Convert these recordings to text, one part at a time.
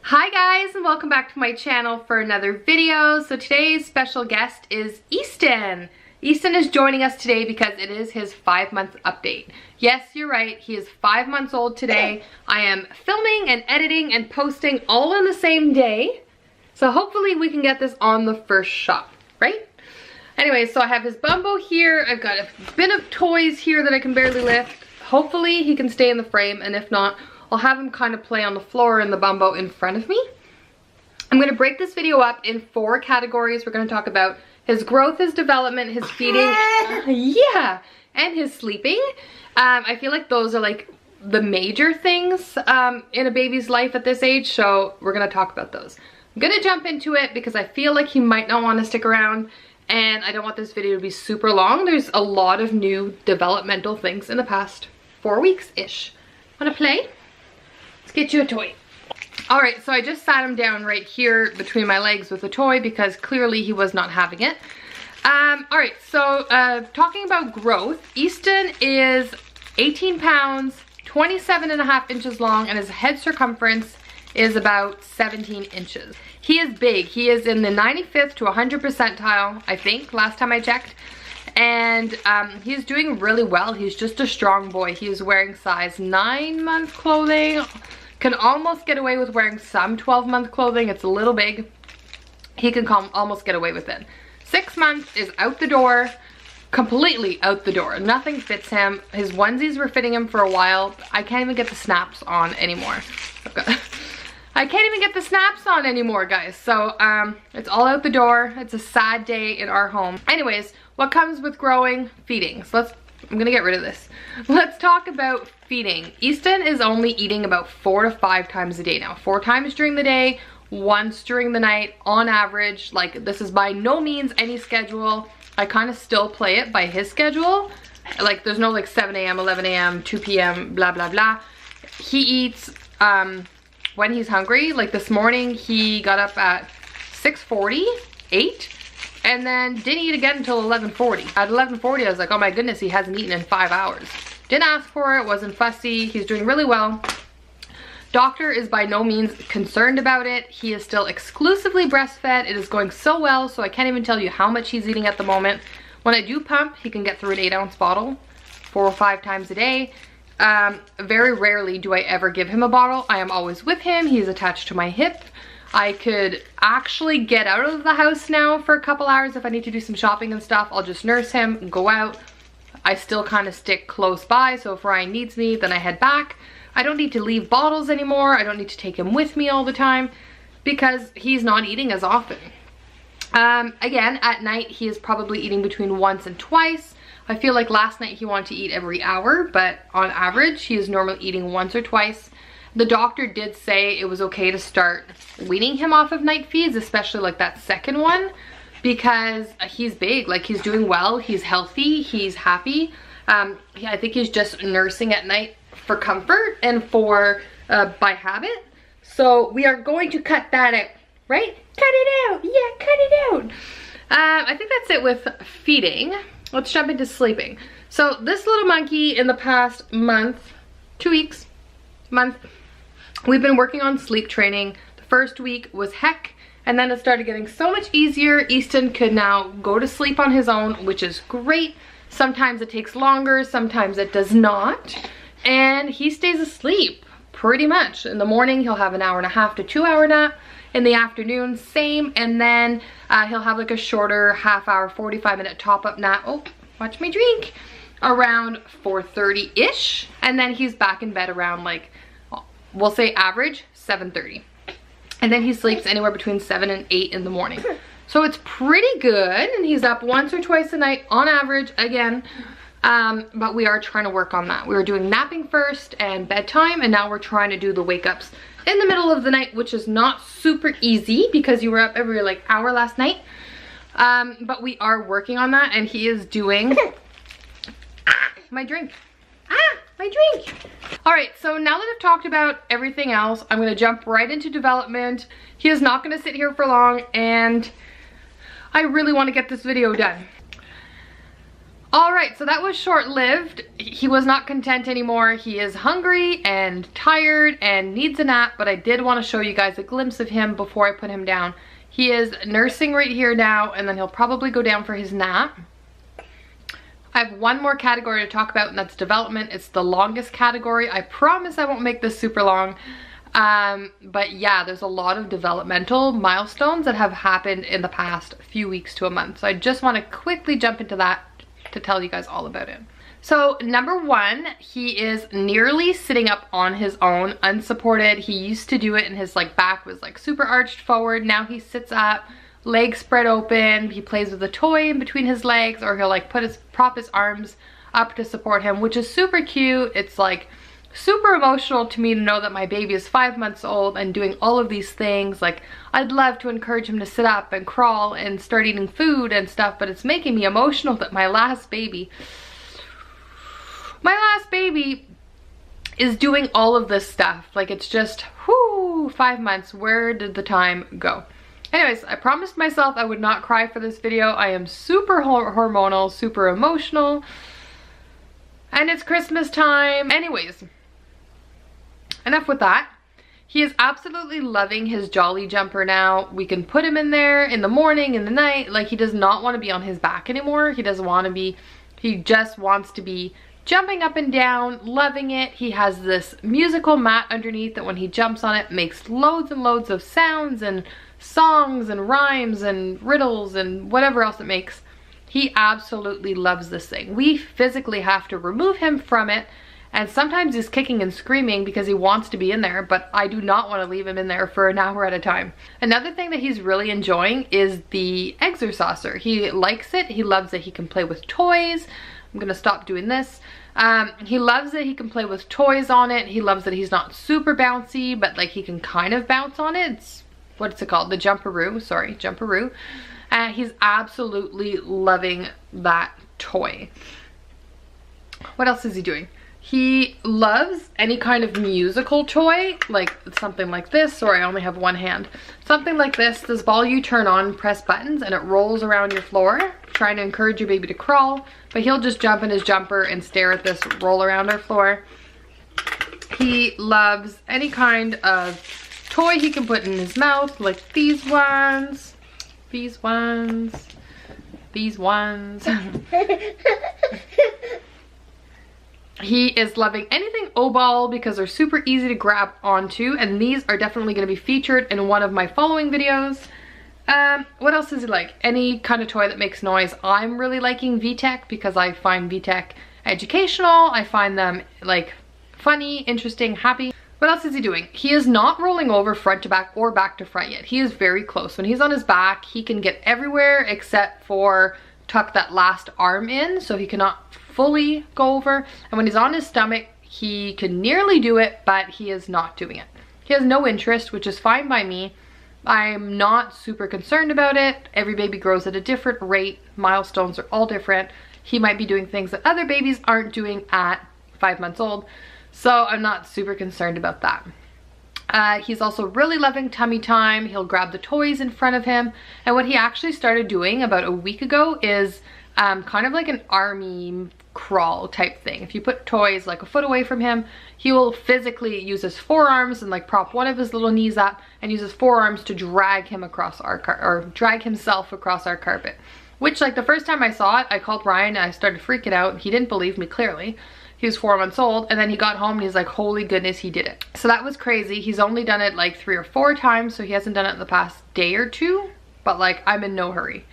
Hi guys, and welcome back to my channel for another video. So today's special guest is Easton. Easton is joining us today because it is his 5-month update. Yes, you're right, he is 5 months old today. I am filming and editing and posting all in the same day. So hopefully we can get this on the first shot, right? Anyway, so I have his Bumbo here. I've got a bin of toys here that I can barely lift. Hopefully he can stay in the frame, and if not, I'll have him kind of play on the floor in the Bumbo in front of me. I'm going to break this video up in 4 categories. We're going to talk about his growth, his development, his feeding, and his sleeping. I feel like those are like the major things in a baby's life at this age, so we're going to talk about those. I'm going to jump into it because I feel like he might not want to stick around, and I don't want this video to be super long. There's a lot of new developmental things in the past 4 weeks-ish. Want to play? Let's get you a toy. All right, so I just sat him down right here between my legs with a toy because clearly he was not having it. All right, so talking about growth, Easton is 18 pounds, 27.5 inches long, and his head circumference is about 17 inches. He is big. He is in the 95th to 100 percentile, I think, last time I checked. And he's doing really well. He's just a strong boy. He's wearing size 9-month clothing. Can almost get away with wearing some 12-month clothing. It's a little big. He can almost get away with it. 6 months is out the door. Completely out the door. Nothing fits him. His onesies were fitting him for a while. I can't even get the snaps on anymore. I can't even get the snaps on anymore, guys. So it's all out the door. It's a sad day in our home. Anyways, what comes with growing? Feeding. So I'm gonna get rid of this. Let's talk about feeding. Easton is only eating about 4 to 5 times a day now. 4 times during the day, once during the night, on average. Like, this is by no means any schedule. I kind of still play it by his schedule. Like, there's no like 7 a.m., 11 a.m., 2 p.m., blah, blah, blah. He eats when he's hungry. Like this morning, he got up at 6:40, 8, and then didn't eat again until 11:40. At 11:40, I was like, oh my goodness, he hasn't eaten in 5 hours. Didn't ask for it, wasn't fussy. He's doing really well. Doctor is by no means concerned about it. He is still exclusively breastfed. It is going so well, so I can't even tell you how much he's eating at the moment. When I do pump, he can get through an 8-ounce bottle 4 or 5 times a day. Very rarely do I ever give him a bottle. I am always with him. He's attached to my hip. I could actually get out of the house now for a couple hours if I need to do some shopping and stuff. I'll just nurse him, go out. I still kind of stick close by, so if Ryan needs me, then I head back. I don't need to leave bottles anymore. I don't need to take him with me all the time because he's not eating as often. Again, at night, he is probably eating between once and twice. I feel like last night he wanted to eat every hour, but on average, he is normally eating once or twice. The doctor did say it was okay to start weaning him off of night feeds, especially like that second one, because he's big, like he's doing well, he's healthy, he's happy. I think he's just nursing at night for comfort and for by habit. So we are going to cut that out, right? Cut it out, yeah, cut it out. I think that's it with feeding. Let's jump into sleeping. So this little monkey in the past month, 2 weeks, we've been working on sleep training. The first week was heck, and then it started getting so much easier. Easton could now go to sleep on his own, which is great. Sometimes it takes longer, sometimes it does not. And he stays asleep pretty much. In the morning, he'll have an 1.5 to 2 hour nap. In the afternoon, same. And then he'll have like a shorter half-hour, 45-minute top-up nap. Oh, watch me drink. Around 4:30-ish. And then he's back in bed around like, we'll say average, 7:30. And then he sleeps anywhere between 7 and 8 in the morning. So it's pretty good. And he's up once or twice a night on average, again. But we are trying to work on that. We were doing napping first and bedtime, and now we're trying to do the wake ups in the middle of the night, which is not super easy because you were up every like hour last night. But we are working on that, and he is doing my drink. My drink. All right, so now that I've talked about everything else, I'm gonna jump right into development. He is not gonna sit here for long, and I really wanna get this video done. All right, so that was short-lived. He was not content anymore. He is hungry and tired and needs a nap, but I did want to show you guys a glimpse of him before I put him down. He is nursing right here now, and then he'll probably go down for his nap. I have one more category to talk about, and that's development. It's the longest category. I promise I won't make this super long. But yeah, there's a lot of developmental milestones that have happened in the past few weeks to a month. So I just want to quickly jump into that to tell you guys all about it. So number one, he is nearly sitting up on his own, unsupported. He used to do it and his like back was like super arched forward. Now he sits up, legs spread open. He plays with a toy in between his legs, or he'll like prop his arms up to support him, which is super cute. It's like super emotional to me to know that my baby is 5 months old and doing all of these things. Like, I'd love to encourage him to sit up and crawl and start eating food and stuff, but it's making me emotional that my last baby is doing all of this stuff. Like, it's just, whoo, 5 months, where did the time go? Anyways, I promised myself I would not cry for this video. I am super hormonal, super emotional, and it's Christmas time. Anyways, enough with that. He is absolutely loving his Jolly Jumper now. We can put him in there in the morning, in the night. Like, he does not want to be on his back anymore. He doesn't want to be, he just wants to be jumping up and down, loving it. He has this musical mat underneath that when he jumps on it makes loads and loads of sounds and songs and rhymes and riddles and whatever else it makes. He absolutely loves this thing. We physically have to remove him from it, and sometimes he's kicking and screaming because he wants to be in there, but I do not want to leave him in there for an hour at a time. Another thing that he's really enjoying is the Exercaucer. He likes it. He loves that he can play with toys. I'm gonna stop doing this. He loves that he can play with toys on it. He loves that he's not super bouncy, but like he can kind of bounce on it. It's, what's it called? The Jumperoo, sorry, Jumperoo. He's absolutely loving that toy. What else is he doing? He loves any kind of musical toy, like something like this, or I only have one hand. Something like this ball you turn on, press buttons, and it rolls around your floor, trying to encourage your baby to crawl, but he'll just jump in his jumper and stare at this roll around our floor. He loves any kind of toy he can put in his mouth, like these ones. These ones. He is loving anything O-Ball because they're super easy to grab onto, and these are definitely going to be featured in one of my following videos. What else does he like? Any kind of toy that makes noise. I'm really liking VTech because I find VTech educational. I find them like funny, interesting, happy. What else is he doing? He is not rolling over front to back or back to front yet. He is very close. When he's on his back, he can get everywhere except for tuck that last arm in, so he cannot fully go over. And when he's on his stomach, he can nearly do it, but he is not doing it. He has no interest, which is fine by me. I'm not super concerned about it. Every baby grows at a different rate. Milestones are all different. He might be doing things that other babies aren't doing at 5 months old. So I'm not super concerned about that. He's also really loving tummy time. He'll grab the toys in front of him. And what he actually started doing about a week ago is kind of like an army crawl type thing. If you put toys like a foot away from him, he will physically use his forearms and like prop one of his little knees up and use his forearms to drag him across our drag himself across our carpet. Which, like, the first time I saw it, I called Ryan and I started freaking out. He didn't believe me, clearly. He was 4 months old, and then he got home and he's like, holy goodness, he did it. So that was crazy. He's only done it like 3 or 4 times, so he hasn't done it in the past day or 2, but like, I'm in no hurry.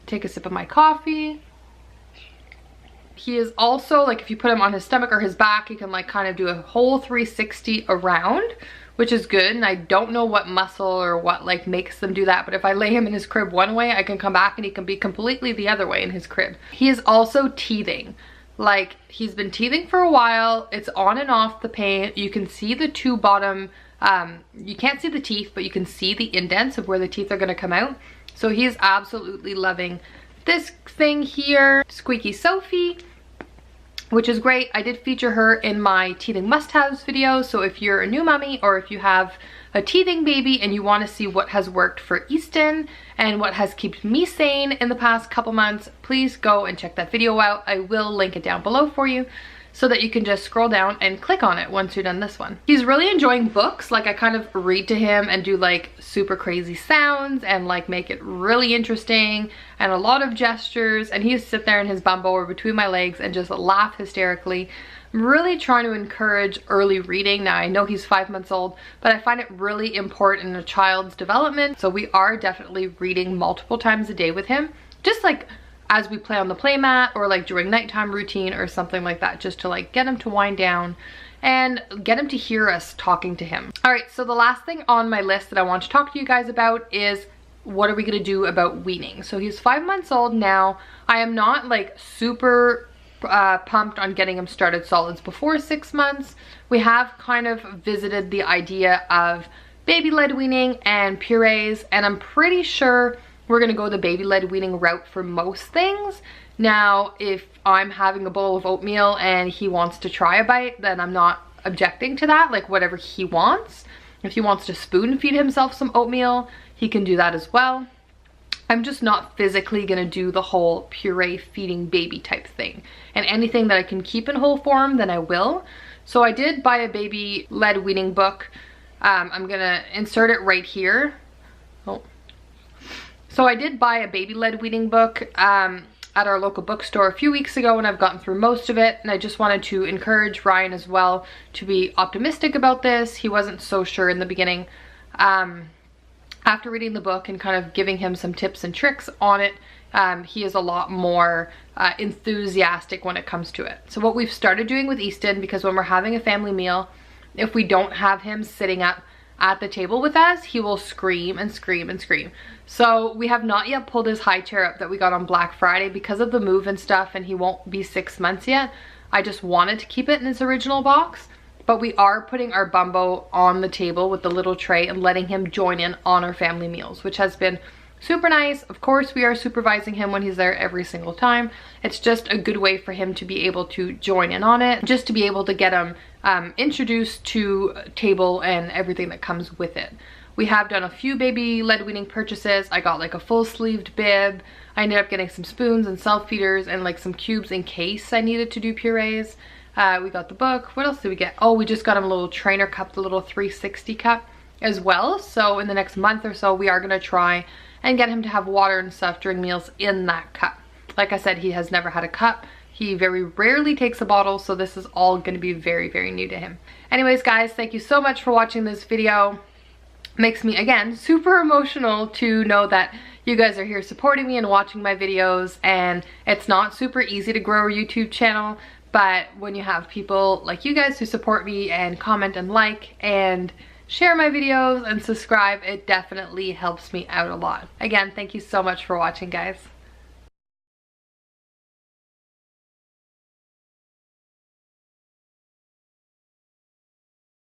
Take a sip of my coffee. He is also, like, if you put him on his stomach or his back, he can like kind of do a whole 360 around, which is good. And I don't know what muscle or what like makes them do that, but if I lay him in his crib one way, I can come back and he can be completely the other way in his crib. He is also teething. Like, he's been teething for a while. It's on and off the pain. You can see the 2 bottom, you can't see the teeth, but you can see the indents of where the teeth are going to come out. So he is absolutely loving this thing here, Squeaky Sophie, which is great. I did feature her in my teething must-haves video. So if you're a new mommy or if you have a teething baby and you want to see what has worked for Easton and what has kept me sane in the past couple months, please go and check that video out. I will link it down below for you so that you can just scroll down and click on it once you're done this one. He's really enjoying books. Like, I kind of read to him and do like super crazy sounds and like make it really interesting and a lot of gestures, and he sit there in his bumbo or between my legs and just laugh hysterically. I'm really trying to encourage early reading. Now, I know he's 5 months old, but I find it really important in a child's development. So we are definitely reading multiple times a day with him, just like as we play on the play mat or like during nighttime routine or something like that, just to like get him to wind down and get him to hear us talking to him. All right, so the last thing on my list that I want to talk to you guys about is what are we gonna do about weaning? So he's 5 months old now. I am not like super pumped on getting him started solids before 6 months. We have kind of visited the idea of baby-led weaning and purees, and I'm pretty sure we're gonna go the baby-led weaning route for most things. Now, if I'm having a bowl of oatmeal and he wants to try a bite, then I'm not objecting to that, like whatever he wants. If he wants to spoon feed himself some oatmeal, he can do that as well. I'm just not physically gonna do the whole puree feeding baby type thing. And anything that I can keep in whole form, then I will. So I did buy a baby-led weaning book. I'm gonna insert it right here. Oh. So I did buy a baby-led weaning book at our local bookstore a few weeks ago, and I've gotten through most of it, and I just wanted to encourage Ryan as well to be optimistic about this. He wasn't so sure in the beginning. After reading the book and kind of giving him some tips and tricks on it, he is a lot more enthusiastic when it comes to it. So what we've started doing with Easton, because when we're having a family meal, if we don't have him sitting up at the table with us, he will scream and scream and scream. So we have not yet pulled his high chair up that we got on Black Friday because of the move and stuff, and he won't be 6 months yet. I just wanted to keep it in its original box, but we are putting our bumbo on the table with the little tray and letting him join in on our family meals, which has been super nice. Of course, we are supervising him when he's there every single time. It's just a good way for him to be able to join in on it, just to be able to get him introduced to table and everything that comes with it. We have done a few baby-led weaning purchases. I got like a full-sleeved bib. I ended up getting some spoons and self-feeders and like some cubes in case I needed to do purees. We got the book. What else did we get? Oh, we just got him a little trainer cup, the little 360 cup as well. So in the next month or so, we are gonna try and get him to have water and stuff during meals in that cup. Like I said, he has never had a cup. He very rarely takes a bottle, so this is all gonna be very, very new to him. Anyways, guys, thank you so much for watching this video. Makes me, again, super emotional to know that you guys are here supporting me and watching my videos, and it's not super easy to grow a YouTube channel, but when you have people like you guys who support me and comment and like and share my videos and subscribe, it definitely helps me out a lot. Again, thank you so much for watching, guys.